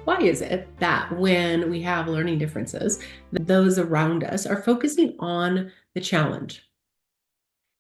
Why is it that when we have learning differences, those around us are focusing on the challenge?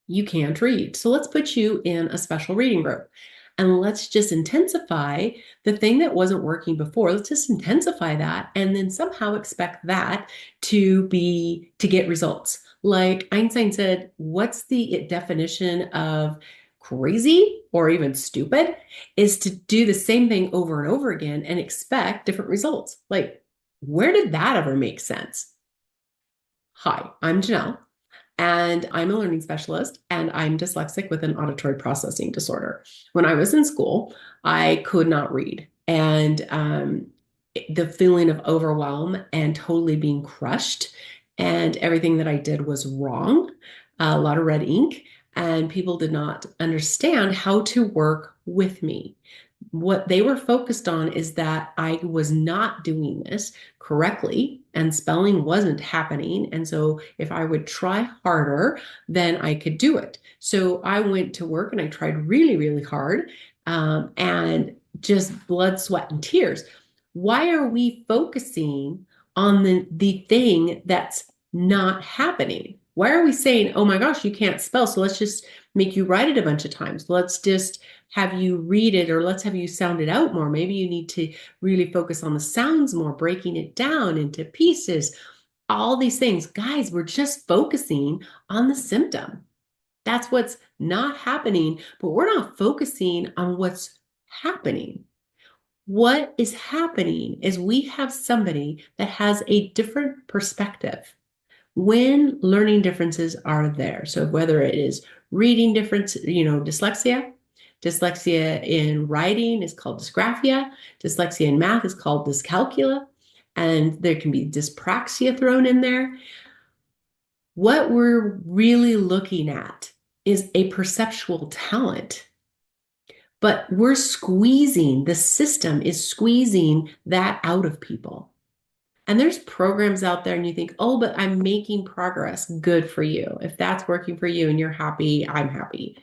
You can't read. So let's put you in a special reading group and let's just intensify the thing that wasn't working before. Let's just intensify that and then somehow expect that to get results. Like Einstein said, what's the definition of crazy or even stupid? Is to do the same thing over and over again and expect different results. Like, where did that ever make sense? Hi, I'm Janelle. And I'm a learning specialist and I'm dyslexic with an auditory processing disorder. When I was in school, I could not read. And the feeling of overwhelm and totally being crushed, and everything that I did was wrong, a lot of red ink, and people did not understand how to work with me. What they were focused on is that I was not doing this correctly and spelling wasn't happening. And so if I would try harder, then I could do it. So I went to work and I tried really, really hard, and just blood, sweat, and tears. Why are we focusing on the thing that's not happening? Why are we saying, oh my gosh, you can't spell, so let's just make you write it a bunch of times. Let's just have you read it, or let's have you sound it out more. Maybe you need to really focus on the sounds more, breaking it down into pieces. All these things. Guys, we're just focusing on the symptom. That's what's not happening, but we're not focusing on what's happening. What is happening is we have somebody that has a different perspective when learning differences are there. So whether it is reading difference, dyslexia in writing is called dysgraphia, dyslexia in math is called dyscalculia, and there can be dyspraxia thrown in there. What we're really looking at is a perceptual talent, but the system is squeezing that out of people. And there's programs out there and you think, oh, but I'm making progress. Good for you. If that's working for you and you're happy, I'm happy.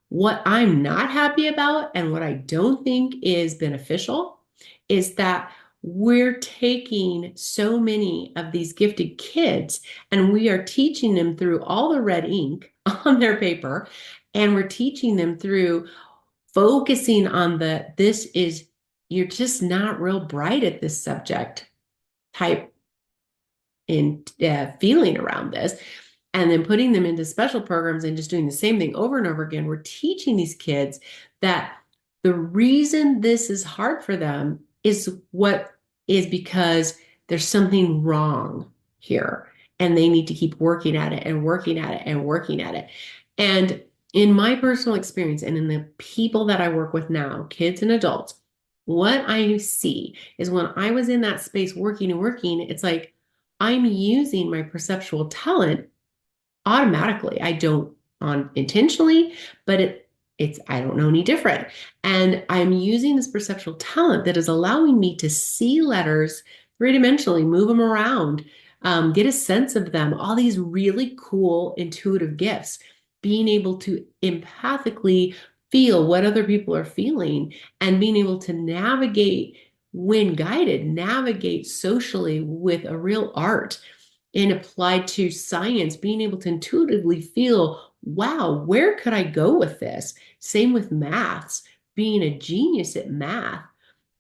What I'm not happy about and what I don't think is beneficial is that we're taking so many of these gifted kids and we are teaching them through all the red ink on their paper, and we're teaching them through focusing on you're just not real bright at this subject type in feeling around this, and then putting them into special programs and just doing the same thing over and over again. We're teaching these kids that the reason this is hard for them is because there's something wrong here and they need to keep working at it and working at it and working at it. And in my personal experience and in the people that I work with now, kids and adults, what I see is when I was in that space working and working, it's like I'm using my perceptual talent automatically. I don't intentionally, but it's I don't know any different. And I'm using this perceptual talent that is allowing me to see letters three-dimensionally, move them around, get a sense of them, all these really cool intuitive gifts, being able to empathically feel what other people are feeling and being able to navigate, when guided, navigate socially with a real art and applied to science, being able to intuitively feel, wow, where could I go with this? Same with maths, being a genius at math.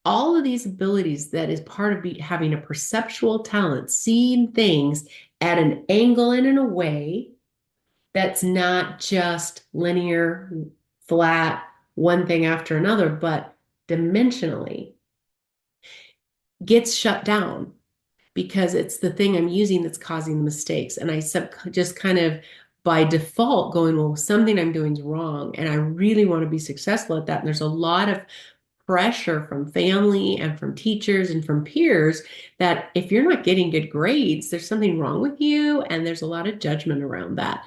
All of these abilities that is part of having a perceptual talent, seeing things at an angle and in a way that's not just linear, flat, one thing after another, but dimensionally, gets shut down because it's the thing I'm using that's causing the mistakes. And I just kind of by default going, well, something I'm doing is wrong. And I really want to be successful at that. And there's a lot of pressure from family and from teachers and from peers that if you're not getting good grades, there's something wrong with you. And there's a lot of judgment around that.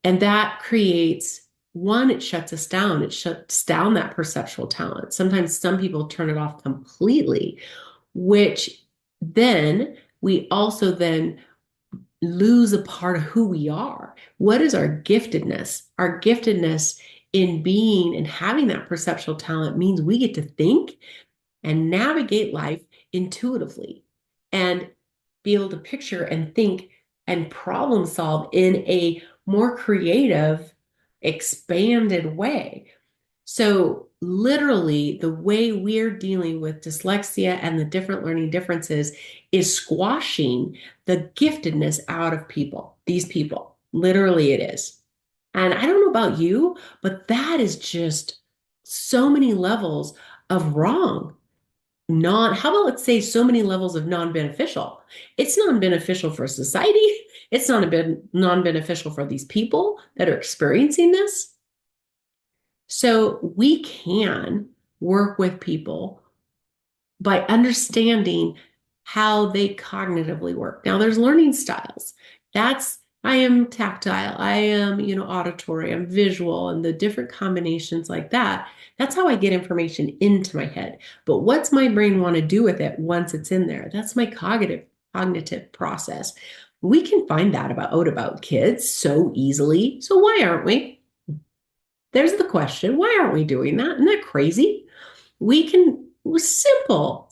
And that creates, one, it shuts us down. It shuts down that perceptual talent. Sometimes some people turn it off completely, which then we also then lose a part of who we are. What is our giftedness? Our giftedness in being and having that perceptual talent means we get to think and navigate life intuitively and be able to picture and think and problem solve in a more creative, expanded way. So, literally, the way we're dealing with dyslexia and the different learning differences is squashing the giftedness out of people, these people. Literally, it is. And I don't know about you, but that is just so many levels of wrong. How about let's say so many levels of non-beneficial? It's non-beneficial for society. It's not a bit non-beneficial for these people that are experiencing this. So we can work with people by understanding how they cognitively work. Now, there's learning styles. I am tactile, I am, auditory, I'm visual, and the different combinations like that. That's how I get information into my head. But what's my brain want to do with it once it's in there? That's my cognitive process. We can find that about kids so easily. So why aren't we? There's the question. Why aren't we doing that? Isn't that crazy? We can, with simple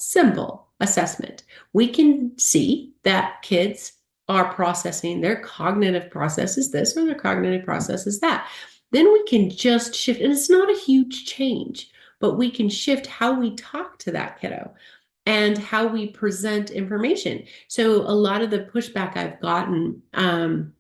assessment, we can see that kids are processing their cognitive process is this or their cognitive process is that. Then we can just shift, and it's not a huge change, but we can shift how we talk to that kiddo and how we present information. So a lot of the pushback I've gotten, and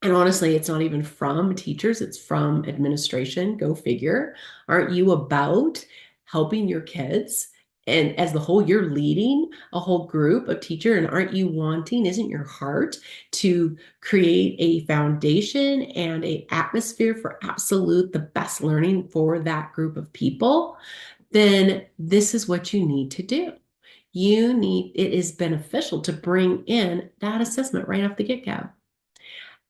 honestly, it's not even from teachers, it's from administration. Go figure. Aren't you about helping your kids? And as the whole, you're leading a whole group of teacher, and aren't you wanting, isn't your heart to create a foundation and a atmosphere for absolute the best learning for that group of people? Then this is what you need to do. It is beneficial to bring in that assessment right off the get-go.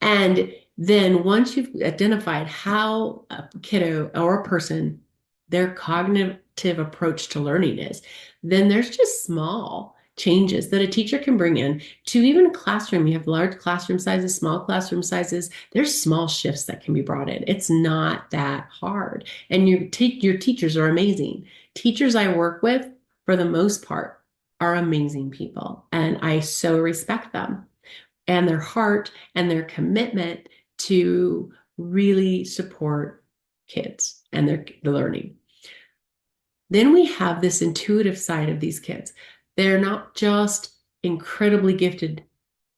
And then once you've identified how a kiddo or a person, their cognitive approach to learning is, then there's just small changes that a teacher can bring in to even a classroom. You have large classroom sizes, small classroom sizes. There's small shifts that can be brought in. It's not that hard. And your teachers are amazing. Teachers I work with, for the most part, are amazing people. And I so respect them and their heart and their commitment to really support kids and their learning. Then we have this intuitive side of these kids. They're not just incredibly gifted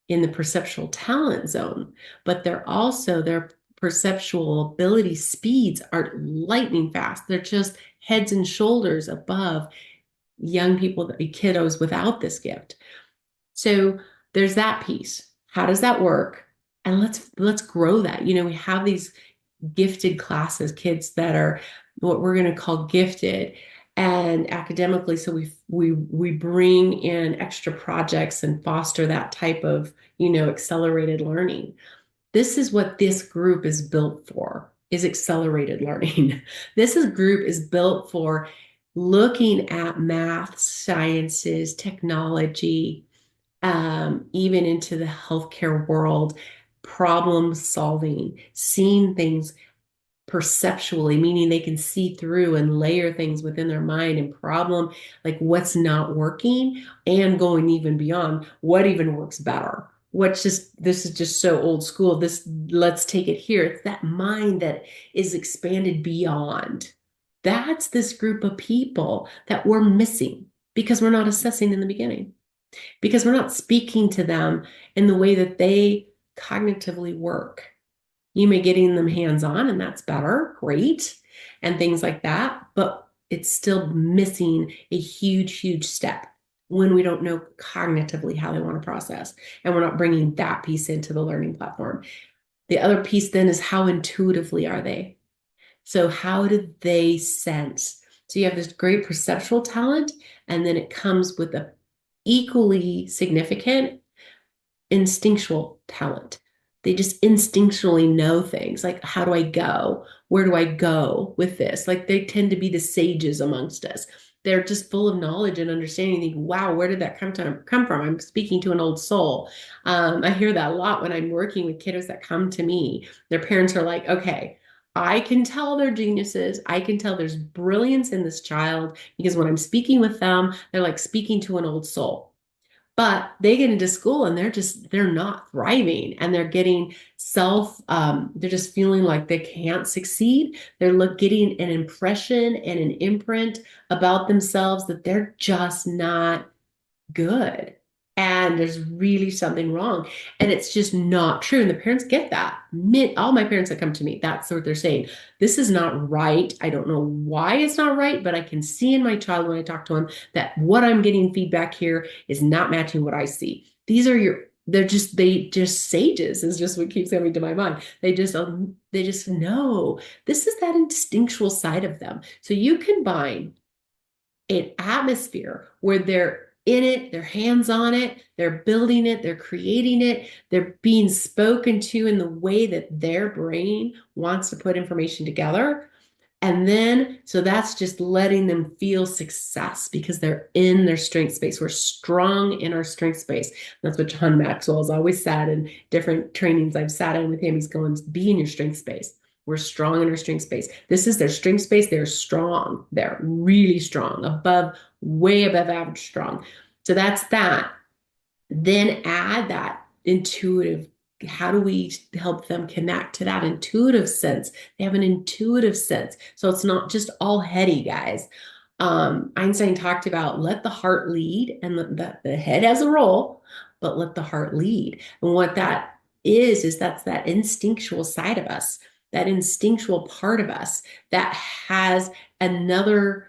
in the perceptual talent zone, but their perceptual ability speeds are lightning fast. They're just heads and shoulders above young people, kiddos without this gift. So there's that piece. How does that work? And let's grow that. We have these gifted classes, kids that are what we're going to call gifted and academically. So we bring in extra projects and foster that type of, accelerated learning. This is what this group is built for, is accelerated learning. Group is built for looking at math, sciences, technology, even into the healthcare world, problem solving, seeing things perceptually, meaning they can see through and layer things within their mind and problem, like what's not working, and going even beyond what even works better. This is just so old school. Let's take it here. It's that mind that is expanded beyond. That's this group of people that we're missing because we're not assessing in the beginning, because we're not speaking to them in the way that they cognitively work. You may getting them hands-on, and that's better, great, and things like that, but it's still missing a huge, huge step when we don't know cognitively how they want to process, and we're not bringing that piece into the learning platform. The other piece then is how intuitively are they? So how do they sense? So you have this great perceptual talent, and then it comes with a equally significant instinctual talent. They just instinctually know things like, how do I go? Where do I go with this? Like they tend to be the sages amongst us. They're just full of knowledge and understanding. Think, wow, where did that come from? I'm speaking to an old soul. I hear that a lot when I'm working with kiddos that come to me. Their parents are like, okay, I can tell they're geniuses. I can tell there's brilliance in this child because when I'm speaking with them, they're like speaking to an old soul. But they get into school and they're not thriving and they're getting they're just feeling like they can't succeed. Getting an impression and an imprint about themselves that they're just not good. And there's really something wrong. And it's just not true. And the parents get that. All my parents that come to me, that's what they're saying. This is not right. I don't know why it's not right, but I can see in my child when I talk to him that what I'm getting feedback here is not matching what I see. They just sages is just what keeps coming to my mind. They just know this is that instinctual side of them. So you combine an atmosphere where they're in it, they're hands on it, they're building it, they're creating it, they're being spoken to in the way that their brain wants to put information together. And then, so that's just letting them feel success because they're in their strength space. We're strong in our strength space. That's what John Maxwell has always said in different trainings I've sat in with him. He's going, be in your strength space. We're strong in our strength space. This is their strength space. They're strong. They're really strong, way above average strong. So that's that. Then add that intuitive. How do we help them connect to that intuitive sense? They have an intuitive sense. So it's not just all heady, guys. Einstein talked about let the heart lead and the head has a role, but let the heart lead. And what that is that's that instinctual side of us, that instinctual part of us that has another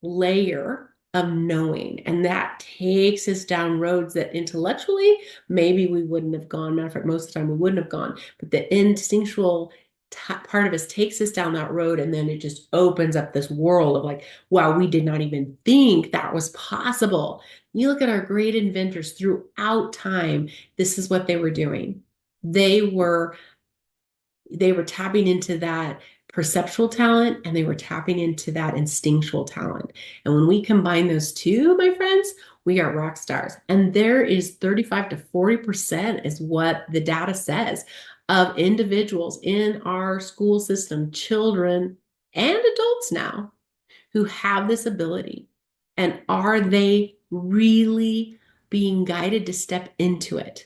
layer of knowing. And that takes us down roads that intellectually, maybe we wouldn't have gone. Matter of fact, most of the time we wouldn't have gone. But the instinctual part of us takes us down that road. And then it just opens up this world of like, wow, we did not even think that was possible. You look at our great inventors throughout time, this is what they were doing. They were tapping into that perceptual talent and they were tapping into that instinctual talent. And when we combine those two, my friends, we are rock stars. And there is 35 to 40% is what the data says of individuals in our school system, children and adults now, who have this ability. And are they really being guided to step into it?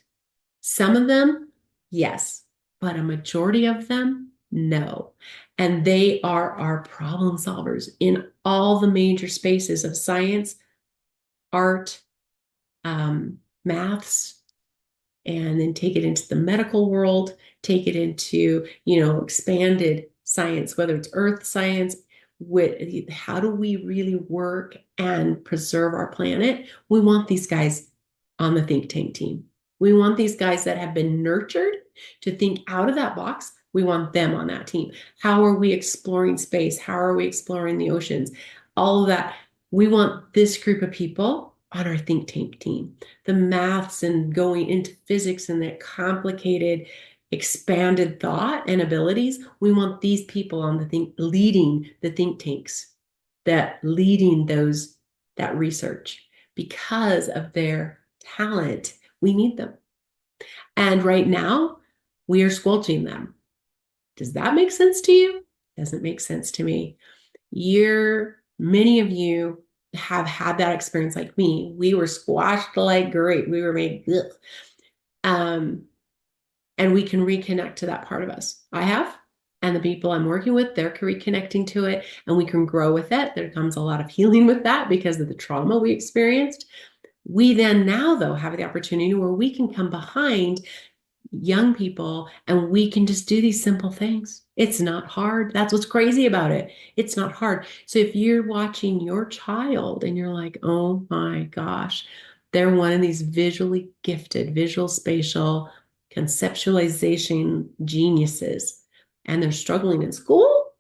Some of them, yes, but a majority of them, no. And they are our problem solvers in all the major spaces of science, art, maths, and then take it into the medical world, take it into, expanded science, whether it's earth science, how do we really work and preserve our planet? We want these guys on the think tank team. We want these guys that have been nurtured to think out of that box. We want them on that team. How are we exploring space? How are we exploring the oceans? All of that. We want this group of people on our think tank team. The maths and going into physics and that complicated, expanded thought and abilities. We want these people on leading the think tanks, leading that research because of their talent. We need them. And right now, we are squelching them. Does that make sense to you? Doesn't make sense to me. Many of you have had that experience like me. We were squashed like grape. We were made, and we can reconnect to that part of us. I have, and the people I'm working with, they're reconnecting to it, and we can grow with it. There comes a lot of healing with that because of the trauma we experienced. We then now, though, have the opportunity where we can come behind young people and we can just do these simple things. It's not hard. That's what's crazy about it. It's not hard. So if you're watching your child and you're like, oh my gosh, they're one of these visually gifted, visual spatial conceptualization geniuses, and they're struggling in school,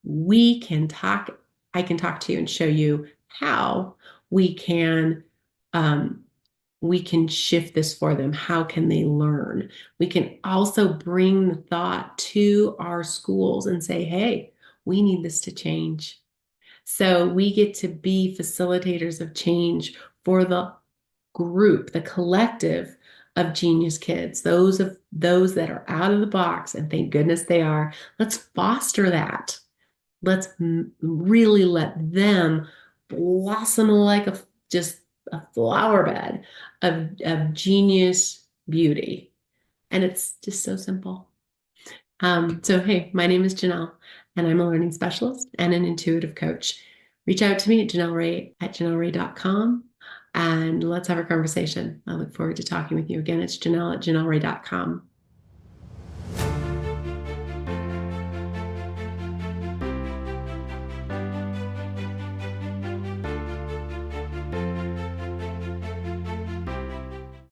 I can talk to you and show you how we can shift this for them. How can they learn? We can also bring the thought to our schools and say, hey, we need this to change. So we get to be facilitators of change for the group, the collective of genius kids, those that are out of the box, and thank goodness they are. Let's foster that. Let's really let them blossom like just a flower bed of genius beauty. And it's just so simple. So, hey, my name is Janell, and I'm a learning specialist and an intuitive coach. Reach out to me at janellray@janellray.com, and let's have a conversation. I look forward to talking with you again. It's Janell at janellray.com.